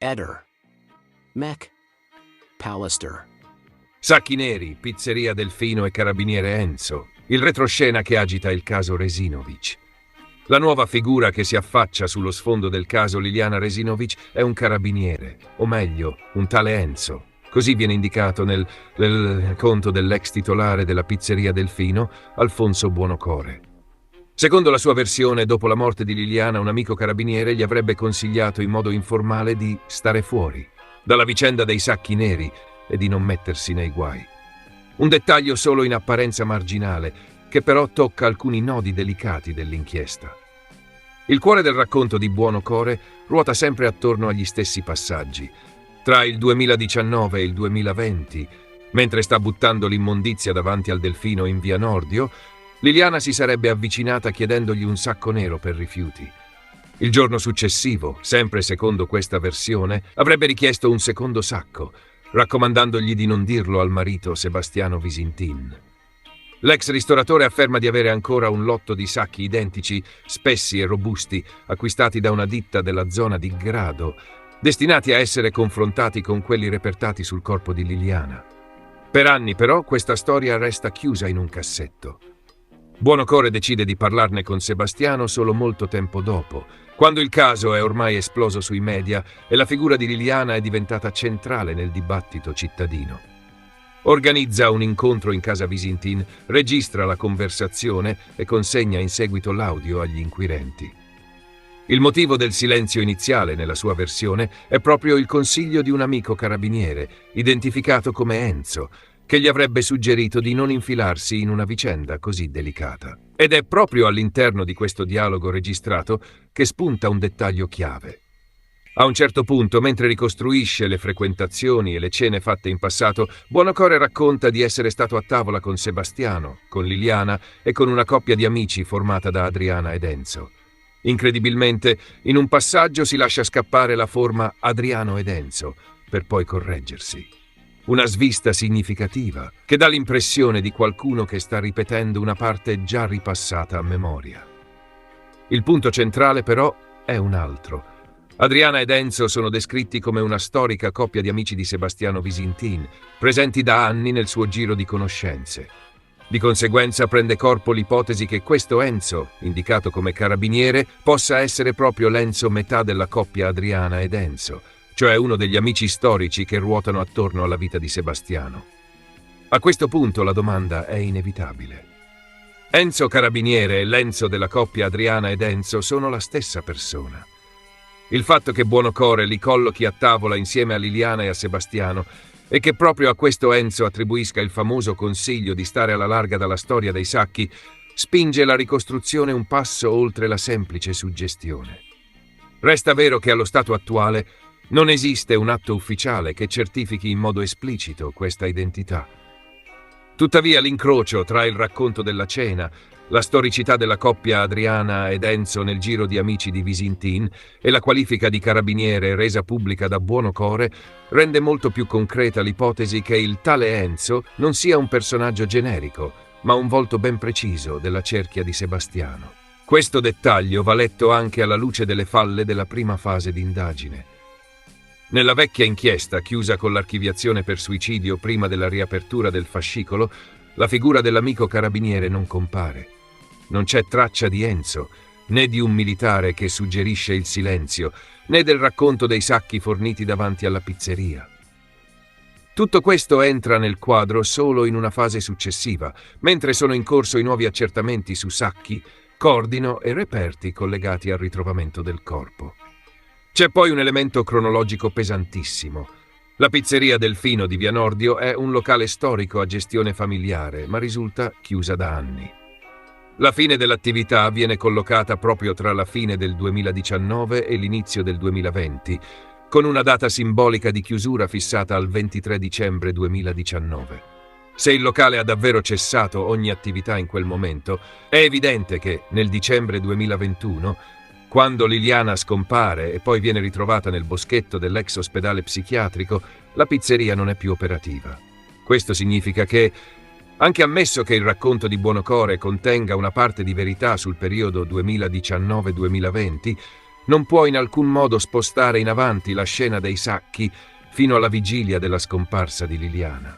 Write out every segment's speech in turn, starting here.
Eder. Mech. Pallister. Sacchi neri, pizzeria Delfino e carabiniere Enzo. Il retroscena che agita il caso Resinovic. La nuova figura che si affaccia sullo sfondo del caso Liliana Resinovic è un carabiniere, o meglio, un tale Enzo. Così viene indicato nel conto dell'ex titolare della pizzeria Delfino, Alfonso Buonocore. Secondo la sua versione, dopo la morte di Liliana, un amico carabiniere gli avrebbe consigliato in modo informale di stare fuori dalla vicenda dei sacchi neri e di non mettersi nei guai. Un dettaglio solo in apparenza marginale, che però tocca alcuni nodi delicati dell'inchiesta. Il cuore del racconto di Buonocore ruota sempre attorno agli stessi passaggi. Tra il 2019 e il 2020, mentre sta buttando l'immondizia davanti al Delfino in via Nordio, Liliana si sarebbe avvicinata chiedendogli un sacco nero per rifiuti. Il giorno successivo, sempre secondo questa versione, avrebbe richiesto un secondo sacco, raccomandandogli di non dirlo al marito Sebastiano Visintin. L'ex ristoratore afferma di avere ancora un lotto di sacchi identici, spessi e robusti, acquistati da una ditta della zona di Grado, destinati a essere confrontati con quelli repertati sul corpo di Liliana. Per anni, però, questa storia resta chiusa in un cassetto. Buonocore decide di parlarne con Sebastiano solo molto tempo dopo, quando il caso è ormai esploso sui media e la figura di Liliana è diventata centrale nel dibattito cittadino. Organizza un incontro in casa Visintin, registra la conversazione e consegna in seguito l'audio agli inquirenti. Il motivo del silenzio iniziale nella sua versione è proprio il consiglio di un amico carabiniere, identificato come Enzo, che gli avrebbe suggerito di non infilarsi in una vicenda così delicata. Ed è proprio all'interno di questo dialogo registrato che spunta un dettaglio chiave. A un certo punto, mentre ricostruisce le frequentazioni e le cene fatte in passato, Buonocore racconta di essere stato a tavola con Sebastiano, con Liliana e con una coppia di amici formata da Adriana ed Enzo. Incredibilmente, in un passaggio si lascia scappare la forma Adriano ed Enzo, per poi correggersi. Una svista significativa che dà l'impressione di qualcuno che sta ripetendo una parte già ripassata a memoria. Il punto centrale però è un altro. Adriana ed Enzo sono descritti come una storica coppia di amici di Sebastiano Visintin, presenti da anni nel suo giro di conoscenze. Di conseguenza prende corpo l'ipotesi che questo Enzo, indicato come carabiniere, possa essere proprio l'Enzo metà della coppia Adriana ed Enzo, cioè uno degli amici storici che ruotano attorno alla vita di Sebastiano. A questo punto la domanda è inevitabile. Enzo carabiniere e l'Enzo della coppia Adriana ed Enzo sono la stessa persona. Il fatto che Buonocore li collochi a tavola insieme a Liliana e a Sebastiano e che proprio a questo Enzo attribuisca il famoso consiglio di stare alla larga dalla storia dei sacchi spinge la ricostruzione un passo oltre la semplice suggestione. Resta vero che allo stato attuale non esiste un atto ufficiale che certifichi in modo esplicito questa identità. Tuttavia l'incrocio tra il racconto della cena, la storicità della coppia Adriana ed Enzo nel giro di amici di Visintin e la qualifica di carabiniere resa pubblica da Buonocore rende molto più concreta l'ipotesi che il tale Enzo non sia un personaggio generico, ma un volto ben preciso della cerchia di Sebastiano. Questo dettaglio va letto anche alla luce delle falle della prima fase di indagine. Nella vecchia inchiesta, chiusa con l'archiviazione per suicidio prima della riapertura del fascicolo, la figura dell'amico carabiniere non compare. Non c'è traccia di Enzo, né di un militare che suggerisce il silenzio, né del racconto dei sacchi forniti davanti alla pizzeria. Tutto questo entra nel quadro solo in una fase successiva, mentre sono in corso i nuovi accertamenti su sacchi, cordino e reperti collegati al ritrovamento del corpo. C'è poi un elemento cronologico pesantissimo. La pizzeria Delfino di via Nordio è un locale storico a gestione familiare, ma risulta chiusa da anni. La fine dell'attività viene collocata proprio tra la fine del 2019 e l'inizio del 2020, con una data simbolica di chiusura fissata al 23 dicembre 2019. Se il locale ha davvero cessato ogni attività in quel momento, è evidente che nel dicembre 2021, quando Liliana scompare e poi viene ritrovata nel boschetto dell'ex ospedale psichiatrico, la pizzeria non è più operativa. Questo significa che, anche ammesso che il racconto di Buonocore contenga una parte di verità sul periodo 2019-2020, non può in alcun modo spostare in avanti la scena dei sacchi fino alla vigilia della scomparsa di Liliana.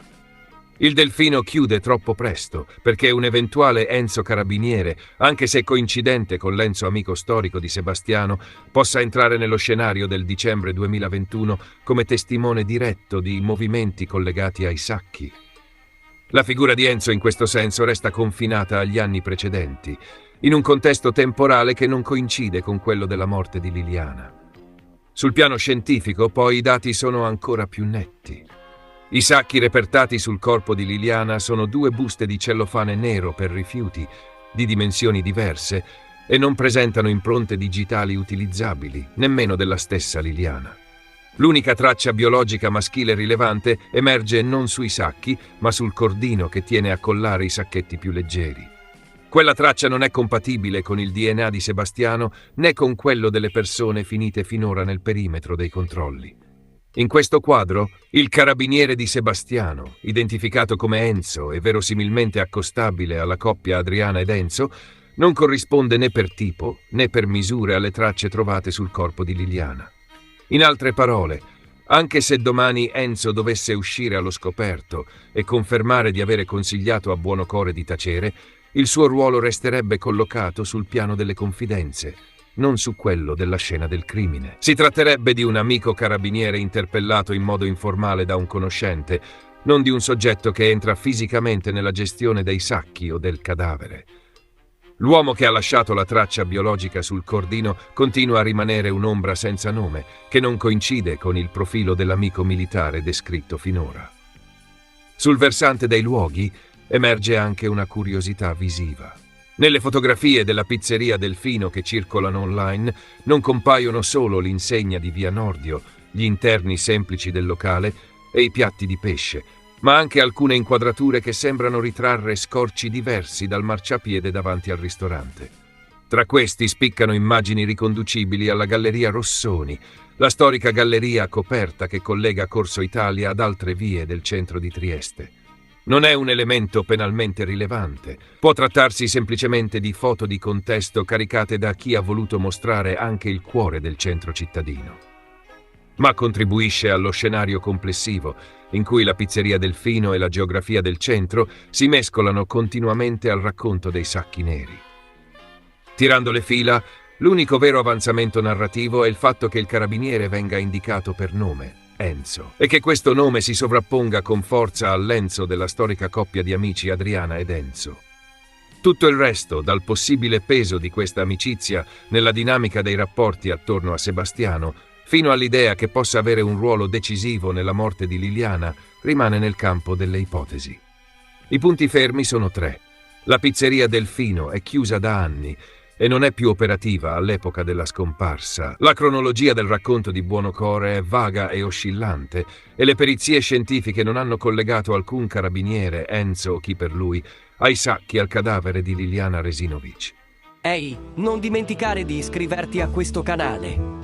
Il Delfino chiude troppo presto, perché un eventuale Enzo carabiniere, anche se coincidente con l'Enzo amico storico di Sebastiano, possa entrare nello scenario del dicembre 2021 come testimone diretto di movimenti collegati ai sacchi. La figura di Enzo in questo senso resta confinata agli anni precedenti, in un contesto temporale che non coincide con quello della morte di Liliana. Sul piano scientifico, poi, i dati sono ancora più netti. I sacchi repertati sul corpo di Liliana sono 2 buste di cellofane nero per rifiuti, di dimensioni diverse, e non presentano impronte digitali utilizzabili, nemmeno della stessa Liliana. L'unica traccia biologica maschile rilevante emerge non sui sacchi, ma sul cordino che tiene a collare i sacchetti più leggeri. Quella traccia non è compatibile con il DNA di Sebastiano né con quello delle persone finite finora nel perimetro dei controlli. In questo quadro, il carabiniere di Sebastiano, identificato come Enzo e verosimilmente accostabile alla coppia Adriana ed Enzo, non corrisponde né per tipo né per misure alle tracce trovate sul corpo di Liliana. In altre parole, anche se domani Enzo dovesse uscire allo scoperto e confermare di avere consigliato a Buonocore di tacere, il suo ruolo resterebbe collocato sul piano delle confidenze, non su quello della scena del crimine. Si tratterebbe di un amico carabiniere interpellato in modo informale da un conoscente, non di un soggetto che entra fisicamente nella gestione dei sacchi o del cadavere. L'uomo che ha lasciato la traccia biologica sul cordino continua a rimanere un'ombra senza nome, che non coincide con il profilo dell'amico militare descritto finora. Sul versante dei luoghi emerge anche una curiosità visiva. Nelle fotografie della pizzeria Delfino che circolano online non compaiono solo l'insegna di Via Nordio, gli interni semplici del locale e i piatti di pesce, ma anche alcune inquadrature che sembrano ritrarre scorci diversi dal marciapiede davanti al ristorante. Tra questi spiccano immagini riconducibili alla Galleria Rossoni, la storica galleria coperta che collega Corso Italia ad altre vie del centro di Trieste. Non è un elemento penalmente rilevante, può trattarsi semplicemente di foto di contesto caricate da chi ha voluto mostrare anche il cuore del centro cittadino. Ma contribuisce allo scenario complessivo, in cui la pizzeria Delfino e la geografia del centro si mescolano continuamente al racconto dei sacchi neri. Tirando le fila, l'unico vero avanzamento narrativo è il fatto che il carabiniere venga indicato per nome, Enzo, e che questo nome si sovrapponga con forza all'Enzo della storica coppia di amici Adriana ed Enzo. Tutto il resto, dal possibile peso di questa amicizia nella dinamica dei rapporti attorno a Sebastiano, fino all'idea che possa avere un ruolo decisivo nella morte di Liliana, rimane nel campo delle ipotesi. I punti fermi sono 3. La pizzeria Delfino è chiusa da anni e non è più operativa all'epoca della scomparsa. La cronologia del racconto di Buonocore è vaga e oscillante e le perizie scientifiche non hanno collegato alcun carabiniere, Enzo o chi per lui, ai sacchi al cadavere di Liliana Resinovic. Ehi, non dimenticare di iscriverti a questo canale.